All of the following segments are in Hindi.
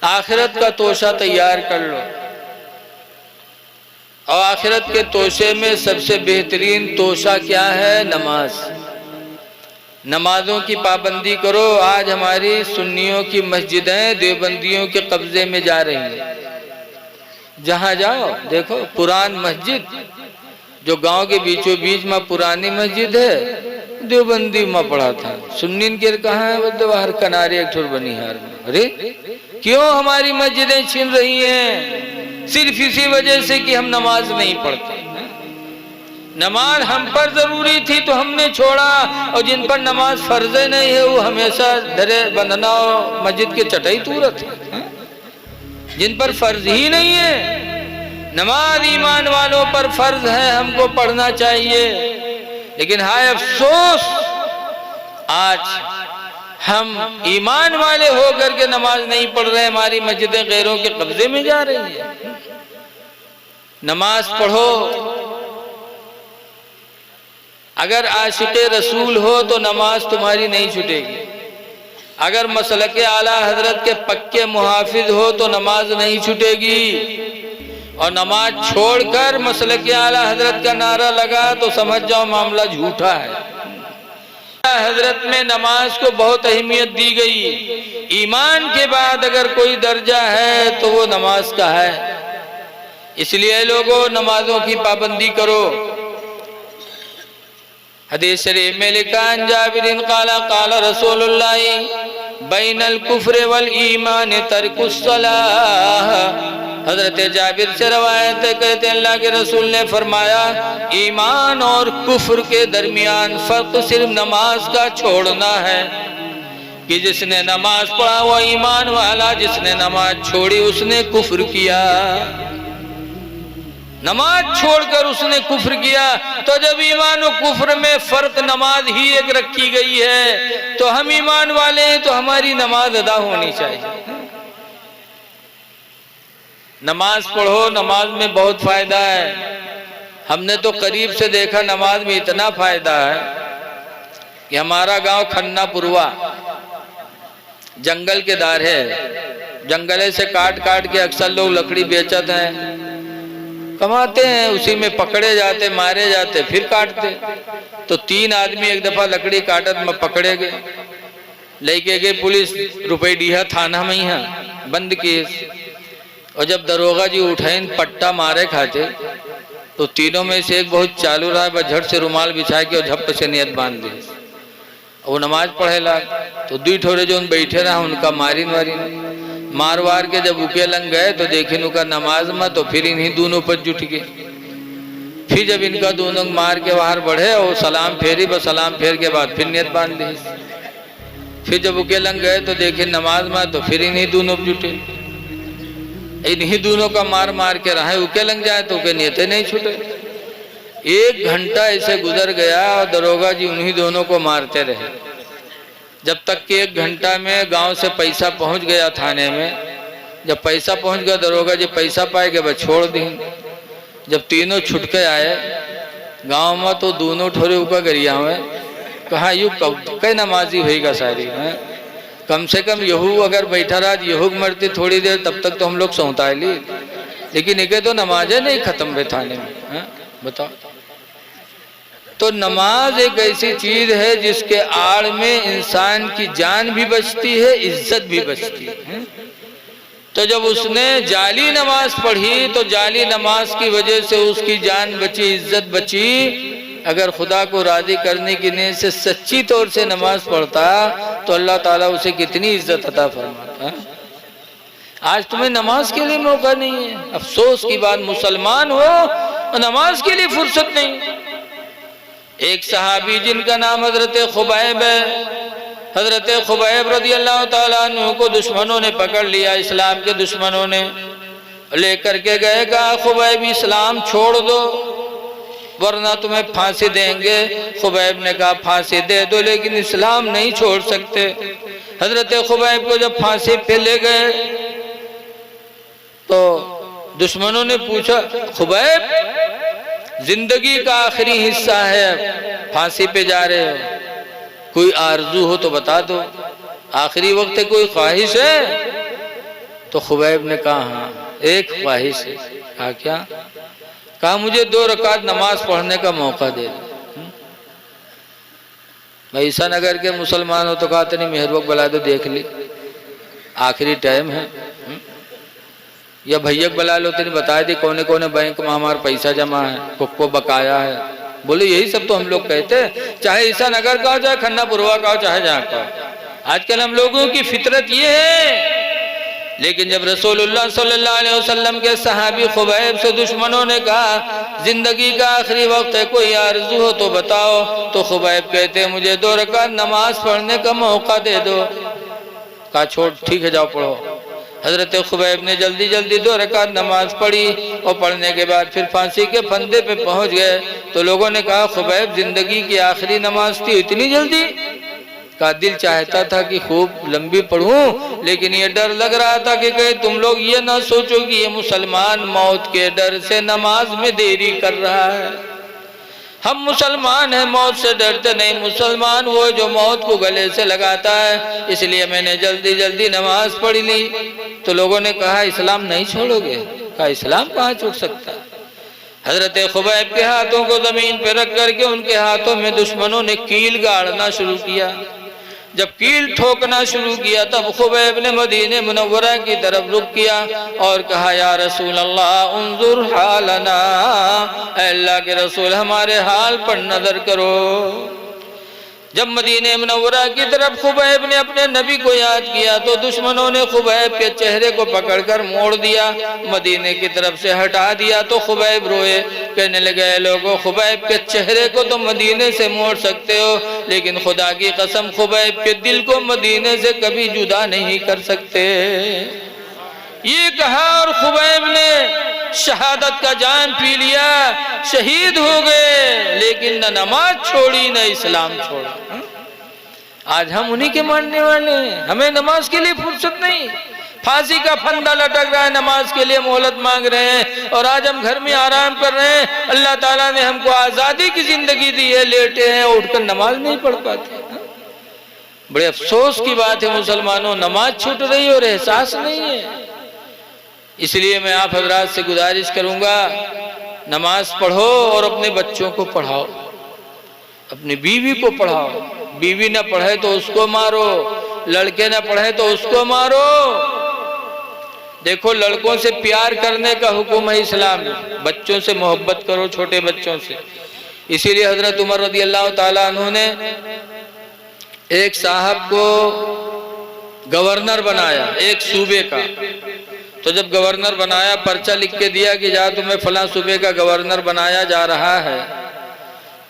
आखिरत का तोशा तैयार कर लो। और आखिरत के तोशे में सबसे बेहतरीन तोशा क्या है? नमाज। नमाजों की पाबंदी करो। आज हमारी सुन्नियों की मस्जिदें देवबंदियों के कब्जे में जा रही हैं। जहाँ जाओ देखो पुरान मस्जिद, जो गांव के बीचों बीच में पुरानी मस्जिद है, देवबंदी में पड़ा था। सुन्नीन के कहाँ है? बाहर किनारे एक ठोर बनी हार में। अरे क्यों हमारी मस्जिदें छीन रही हैं? सिर्फ इसी वजह से कि हम नमाज नहीं पढ़ते। नमाज हम पर जरूरी थी तो हमने छोड़ा, और जिन पर नमाज फर्ज नहीं है वो हमेशा धरे बंधना और मस्जिद के चटाई तूरत है। जिन पर फर्ज ही नहीं है, नमाज ईमान वालों पर फर्ज है, हमको पढ़ना चाहिए। लेकिन हाय अफसोस, आज हम ईमान वाले होकर के नमाज नहीं पढ़ रहे, हमारी मस्जिदें गैरों के कब्जे में जा रही है। नमाज पढ़ो। अगर आशिक़े रसूल हो तो नमाज तुम्हारी नहीं छूटेगी। अगर मसलके आला हजरत के पक्के मुहाफिज हो तो नमाज नहीं छूटेगी। और नमाज छोड़कर मसलके आला हजरत का नारा लगा तो समझ जाओ मामला झूठा है। हजरत में नमाज को बहुत अहमियत दी गई। ईमान के बाद अगर कोई दर्जा है तो वो नमाज का है। इसलिए लोगों नमाजों की पाबंदी करो। हदीस शरीफ में लिखा है, जाबिरिन काला काला रसूलुल्लाह बैनल कुफ्र वल ईमान तर्कुस्सलाह। हजरत जाबिर से रवायत है, कहते हैं अल्लाह के रसूल ने फरमाया, ईमान और कुफ्र के दरमियान फर्क सिर्फ नमाज का छोड़ना है। कि जिसने नमाज पढ़ा वो ईमान वाला, जिसने नमाज छोड़ी उसने कुफ्र किया। नमाज छोड़कर उसने कुफ्र किया। तो जब ईमान और कुफ्र में फर्क नमाज ही एक रखी गई है, तो हम ईमान वाले हैं तो हमारी नमाज अदा होनी चाहिए। नमाज पढ़ो, नमाज में बहुत फायदा है। हमने तो करीब से देखा नमाज में इतना फायदा है कि हमारा गांव खन्नापुरवा जंगल के दार है। जंगले से काट काट के अक्सर लोग लकड़ी बेचते हैं, कमाते हैं, उसी में पकड़े जाते, मारे जाते, फिर काटते। तो 3 आदमी एक दफा लकड़ी काटत में पकड़े गए, लेके गए पुलिस रुपये थाना में ही बंद किए। और जब दरोगा जी उठाइन पट्टा मारे खाते तो तीनों में से एक बहुत चालू रहा, बस झट से रुमाल बिछा के और झप्प से नियत बांध दी। वो नमाज पढ़े लाग तो 2 ठोरे जो बैठे रहा उनका मारिन मार वार के जब उके लंग गए तो देखे उनका नमाज में, तो फिर इन्हीं दोनों पर जुट गए। फिर जब इनका दोनों मार के बाहर बढ़े और सलाम फेरी, बस सलाम फेर के बाद फिर नियत बांध दी। फिर जब उके लंग गए तो देखे नमाज में, तो फिर इन्हीं दोनों जुटे। इन्हीं दोनों का मार मार के रहे, उके लंग जाए तो उके नियतें नहीं छूटे। 1 घंटा ऐसे गुजर गया और दरोगा जी उन्हीं दोनों को मारते रहे, जब तक कि 1 घंटा में गांव से पैसा पहुंच गया थाने में। जब पैसा पहुंच गया, दरोगा जी पैसा पाए के बस छोड़ दी। जब तीनों छुटके आए गांव में तो दोनों ठोरे उका गरिया में कहा यू कई नमाजी होगा सारी है। कम से कम यहू अगर बैठा रहा, यहू मरती थोड़ी देर, तब तक तो हम लोग सौता ली। लेकिन इके तो नमाजें नहीं खत्म हुए थाने में। बताओ। तो नमाज एक ऐसी चीज है जिसके आड़ में इंसान की जान भी बचती है, इज्जत भी बचती है। तो जब उसने जाली नमाज पढ़ी तो जाली नमाज की वजह से उसकी जान बची, इज्जत बची। अगर खुदा को राजी करने की नीयत से सच्ची तौर से नमाज पढ़ता तो अल्लाह ताला उसे कितनी इज्जत अता फरमाता। आज तुम्हें नमाज के लिए मौका नहीं है। अफसोस की बात, मुसलमान हो और नमाज के लिए फुर्सत नहीं। एक सहाबी जिनका नाम हजरत खुबैब है, हजरत खुबैब रज़ी अल्लाह ताला अन्हु को दुश्मनों ने पकड़ लिया। इस्लाम के दुश्मनों ने लेकर के गए, कहा खुबैब इस्लाम छोड़ दो वरना तुम्हें फांसी देंगे। खुबैब ने कहा फांसी दे दो लेकिन इस्लाम नहीं छोड़ सकते। हजरत खुबैब को जब फांसी पे ले गए तो दुश्मनों ने पूछा, खुबैब जिंदगी का आखिरी हिस्सा है, फांसी पे जा रहे हो, कोई आरजू हो तो बता दो, आखिरी वक्त है, कोई ख्वाहिश है? तो खुबैब ने कहा हाँ, एक ख्वाहिश है। कहा क्या? कहा मुझे 2 रकात नमाज पढ़ने का मौका दे दो। भाई ईसा नगर के मुसलमान हो तो कहा नहीं मेहरबान बुला दो, देख ली आखिरी टाइम है। या भैया बुला लो, तेने बता दी कोने कोने बैंक में हमारा पैसा जमा है, को बकाया है। बोले यही सब तो हम लोग कहते हैं, चाहे ईसा नगर का हो, चाहे खन्नापुरवा का हो, चाहे जहाँ का हो। आजकल हम लोगों की फितरत ये है। लेकिन जब रसूलुल्लाह सल्लल्लाहु अलैहि वसल्लम के सहाबी खुबैब से दुश्मनों ने कहा जिंदगी का आखिरी वक्त है, कोई आरज़ू हो तो बताओ, तो खुबैब कहते मुझे 2 रकात नमाज पढ़ने का मौका दे दो। कहा छोड़, ठीक है जाओ पढ़ो। हजरत खुबैब ने जल्दी जल्दी 2 रकात नमाज पढ़ी और पढ़ने के बाद फिर फांसी के फंदे पे पहुंच गए। तो लोगों ने कहा खुबैब जिंदगी की आखिरी नमाज थी, इतनी जल्दी? का दिल चाहता था कि खूब लंबी पढ़ूं, लेकिन ये डर लग रहा था कि कहीं तुम लोग ये ना सोचो कि ये मुसलमान मौत के डर से नमाज में देरी कर रहा है। हम मुसलमान हैं, मौत से डरते नहीं। मुसलमान वो जो मौत को गले से लगाता है। इसलिए मैंने जल्दी जल्दी नमाज पढ़ ली। तो लोगों ने कहा इस्लाम नहीं छोड़ोगे? कहा इस्लाम कहाँ छूट सकता है। हजरत खुबैब के हाथों को जमीन पर रख करके उनके हाथों में दुश्मनों ने कील गाड़ना शुरू किया। जब कील ठोकना शुरू किया तब खुबैब ने मदीने मुनव्वरा की तरफ रुख किया और कहा या रसूल अल्लाह उन्जुर हालना, अल्लाह के रसूल हमारे हाल पर नजर करो। जब मदीने मुनव्वरा की तरफ खुबैब ने अपने नबी को याद किया तो दुश्मनों ने खुबैब के चेहरे को पकड़कर मोड़ दिया, मदीने की तरफ से हटा दिया। तो खुबैब रोए, कहने लगे लोगों खुबैब के चेहरे को तो मदीने से मोड़ सकते हो, लेकिन खुदा की कसम खुबैब के दिल को मदीने से कभी जुदा नहीं कर सकते। ये कहा और खुबैब ने शहादत का जाम पी लिया, शहीद हो गए, लेकिन न नमाज छोड़ी न इस्लाम छोड़ा। आज हम उन्हीं के मानने वाले हैं, हमें नमाज के लिए फुर्सत नहीं। फांसी का फंदा लटक रहा है, नमाज के लिए मोहलत मांग रहे हैं, और आज हम घर में आराम कर रहे हैं। अल्लाह ताला ने हमको आजादी की जिंदगी दी है, लेटे हैं, उठकर नमाज नहीं पढ़ पाते। बड़े अफसोस की बात है मुसलमानों, नमाज छूट रही है और एहसास नहीं है। इसलिए मैं आप हजरात से गुजारिश करूंगा नमाज पढ़ो और अपने बच्चों को पढ़ाओ, अपनी बीवी को पढ़ाओ। बीवी ना पढ़े तो उसको मारो, लड़के ना पढ़े तो उसको मारो। देखो लड़कों से प्यार करने का हुक्म है इस्लाम में, बच्चों से मोहब्बत करो, छोटे बच्चों से। इसीलिए हजरत उमर रज़ी अल्लाह ताला अन्हु ने एक साहब को गवर्नर बनाया, एक सूबे का। तो जब गवर्नर बनाया, पर्चा लिख के दिया कि जा तुम्हें फलां सूबे का गवर्नर बनाया जा रहा है।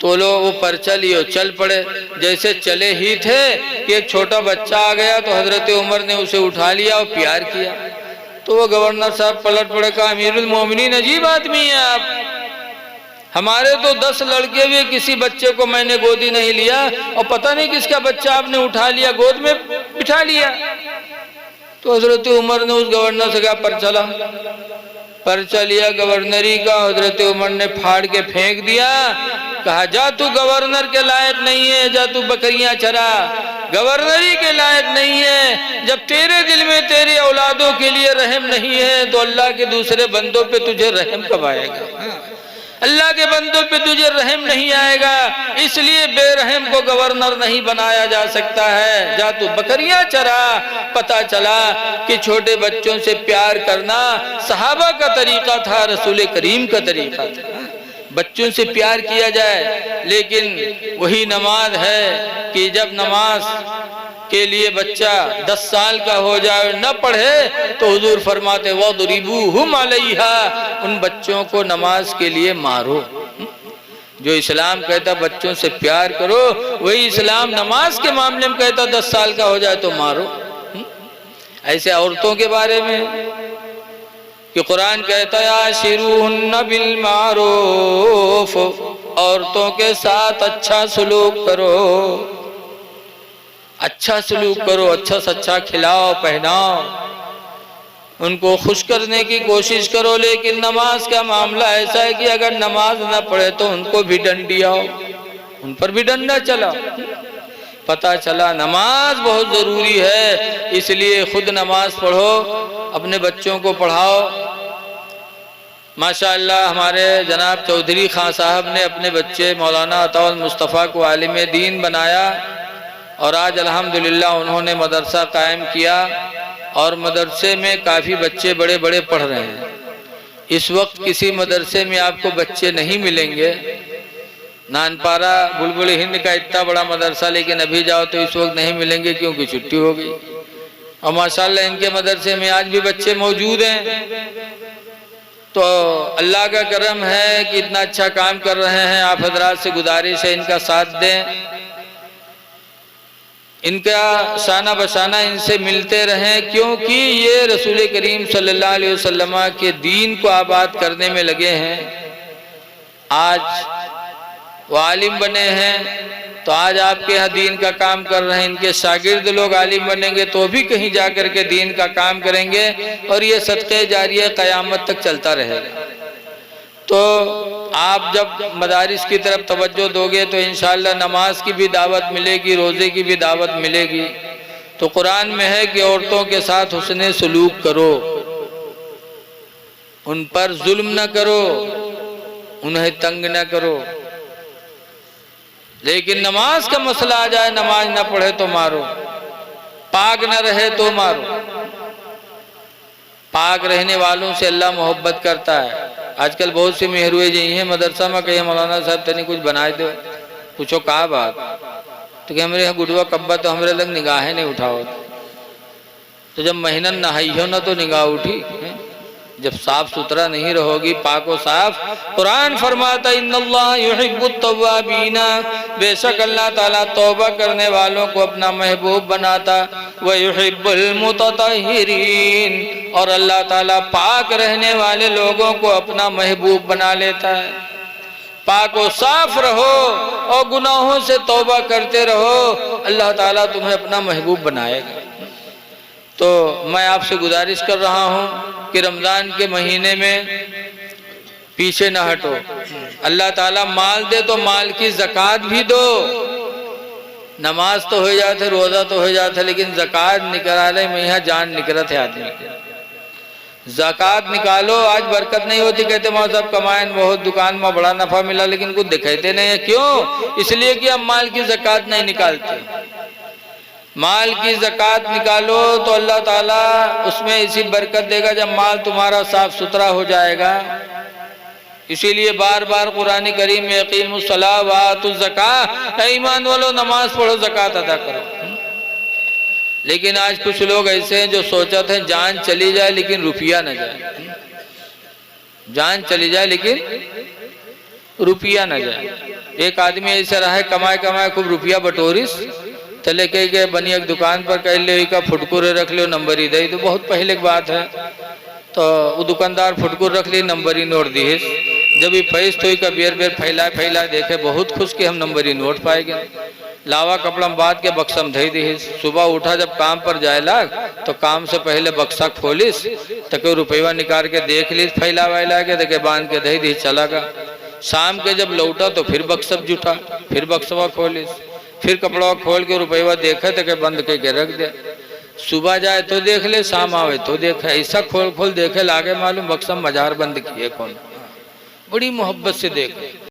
तो लोग वो पर्चा लियो चल पड़े। जैसे चले ही थे कि एक छोटा बच्चा आ गया, तो हजरत उमर ने उसे उठा लिया और प्यार किया। तो वो गवर्नर साहब पलट पड़े, कहा अमीरुल मोमिनीन अजीब आदमी है आप, हमारे तो 10 लड़के हुए, किसी बच्चे को मैंने गोदी नहीं लिया, और पता नहीं किसका बच्चा आपने उठा लिया, गोद में बिठा लिया। तो हजरत उमर ने उस गवर्नर से कहा पर्चा लिया गवर्नरी का। हजरत उमर ने फाड़ के फेंक दिया, कहा जा तू गवर्नर के लायक नहीं है, जा तू बकरियां चरा, गवर्नरी के लायक नहीं है। जब तेरे दिल में तेरी औलादों के लिए रहम नहीं है तो अल्लाह के दूसरे बंदों पे तुझे रहम कब आएगा? अल्लाह के बंदों पे तुझे रहम नहीं आएगा, इसलिए बेरहम को गवर्नर नहीं बनाया जा सकता है। जा तू बकरियां चरा। पता चला कि छोटे बच्चों से प्यार करना सहाबा का तरीका था, रसूल करीम का तरीका था, बच्चों से प्यार किया जाए। लेकिन वही नमाज है कि जब नमाज के लिए बच्चा 10 साल का हो जाए न पढ़े तो हुजूर फरमाते वदरिबूहुम अलैहा, उन बच्चों को नमाज के लिए मारो। जो इस्लाम कहता बच्चों से प्यार करो, वही इस्लाम नमाज के मामले में कहता 10 साल का हो जाए तो मारो। ऐसे औरतों के बारे में कि कुरान कहता है आशिरूहुन्ना बिल मारूफ, औरतों के साथ अच्छा सलूक करो, अच्छा सलूक करो, अच्छा से अच्छा खिलाओ पहनाओ, उनको खुश करने की कोशिश करो। लेकिन नमाज का मामला ऐसा है कि अगर नमाज ना पढ़े तो उनको भी डंडियाओ, उन पर भी डंडा चला। पता चला नमाज बहुत जरूरी है, इसलिए खुद नमाज पढ़ो, अपने बच्चों को पढ़ाओ। माशाअल्लाह हमारे जनाब चौधरी खां साहब ने अपने बच्चे मौलाना अताउल मुस्तफ़ा को आलिम दीन बनाया और आज अल्हम्दुलिल्लाह उन्होंने मदरसा कायम किया और मदरसे में काफ़ी बच्चे बड़े बड़े पढ़ रहे हैं। इस वक्त किसी मदरसे में आपको बच्चे नहीं मिलेंगे। नानपारा बुलबुल हिंद का इतना बड़ा मदरसा, लेकिन अभी जाओ तो इस वक्त नहीं मिलेंगे क्योंकि छुट्टी हो गई। और माशाअल्लाह इनके मदरसे में आज भी बच्चे मौजूद हैं। तो अल्लाह का करम है कि इतना अच्छा काम कर रहे हैं। आप हजरात से गुजारिश है इनका साथ दें, इनका शाना बशाना इनसे मिलते रहें, क्योंकि ये रसूल करीम सल्लल्लाहु अलैहि वसल्लम के दीन को आबाद करने में लगे हैं। आज वो आलिम बने हैं तो आज आपके यहाँ दीन का काम कर रहे हैं। इनके शागिर्द लोग आलिम बनेंगे तो भी कहीं जा कर के दीन का काम करेंगे और ये सदक़े जारिया क़यामत तक चलता रहेगा। तो आप जब मदारिस की तरफ तवज्जो दोगे तो इंशाअल्लाह नमाज की भी दावत मिलेगी, रोज़े की भी दावत मिलेगी। तो कुरान में है कि औरतों के साथ हुस्ने सलूक करो, उन पर जुल्म न करो, उन्हें तंग न करो। लेकिन नमाज का मसला आ जाए, नमाज न पढ़े तो मारो, पाक न रहे तो मारो। पाक रहने वालों से अल्लाह मोहब्बत करता है। आजकल बहुत से मेहरुए जी हैं मदरसा में, कहे मौलाना साहब तनी कुछ बनाए दो। पूछो कहा बात, तो क्या हमारे यहाँ गुडवा कब्बा तो हमारे लग निगाहें नहीं उठाओ। तो जब महीना नहाई हो ना तो निगाह उठी। जब साफ सुथरा नहीं रहोगी, पाको साफ, कुरान फरमाता इन्नल्लाह युहिब्बुत तव्वाबीना, बेशक अल्लाह ताला तौबा करने वालों को अपना महबूब बनाता, व युहिब्बुल मुततहिरीन, और अल्लाह ताला पाक रहने वाले लोगों को अपना महबूब बना लेता है। पाको साफ रहो और गुनाहों से तौबा करते रहो, अल्लाह ताला तुम्हें अपना महबूब बनाएगा। तो मैं आपसे गुजारिश कर रहा हूँ कि रमज़ान के महीने में पीछे न हटो। अल्लाह ताला माल दे तो माल की ज़कात भी दो। नमाज तो हो जाते, रोज़ा तो हो जाता, लेकिन ज़कात निकालने में यहाँ जान निकलत है आदमी की। ज़कात निकालो, आज बरकत नहीं होती। कहते मौला साहब कमाएं बहुत, दुकान में बड़ा नफ़ा मिला, लेकिन कुछ दिखाते नहीं है। क्यों? इसलिए कि हम माल की ज़कात नहीं निकालते। माल की ज़कात निकालो तो अल्लाह ताला उसमें इसी बरकत देगा जब माल तुम्हारा साफ सुथरा हो जाएगा। इसीलिए बार बार कुरान करीम में अकीमुस्सलाह व आतुज़ ज़कात, ईमान वालों नमाज पढ़ो, ज़कात अदा करो। लेकिन आज कुछ लोग ऐसे हैं जो सोचते हैं जान चली जाए लेकिन रुपया न जाए, जान चली जाए लेकिन रुपया न जाए। एक आदमी ऐसा रहा है, कमाए कमाए खूब रुपया बटोरिस, चले कही गए बनी एक दुकान पर कह ले का फुटकुरे रख लो, नंबर ही दे। तो बहुत पहले की बात है। तो वो दुकानदार फुटकुर रख ली, नंबर ही नोट दी। जब ये पैस तो का बेर बेर फैला फैला देखे, बहुत खुश कि हम नंबर ही नोट पाएंगे। लावा कपड़ा में बात के बक्सम धई दी। सुबह उठा जब काम पर जाए लाग तो काम से पहले बक्सा खोलिस तो कोई रुपया निकाल के देख ली, फैला वैला के देखे बांध के दही दी, चला गा। शाम के जब लौटा तो फिर बक्सब जुटा, फिर बक्सवा खोलिस, फिर कपड़ा खोल के रुपया देखे तो बंद करके रख दे। सुबह जाए तो देख ले, शाम आवे तो देखे, ऐसा खोल खोल देखे लागे मालूम बक्सम बाजार बंद किए कौन। बड़ी मोहब्बत से देखे।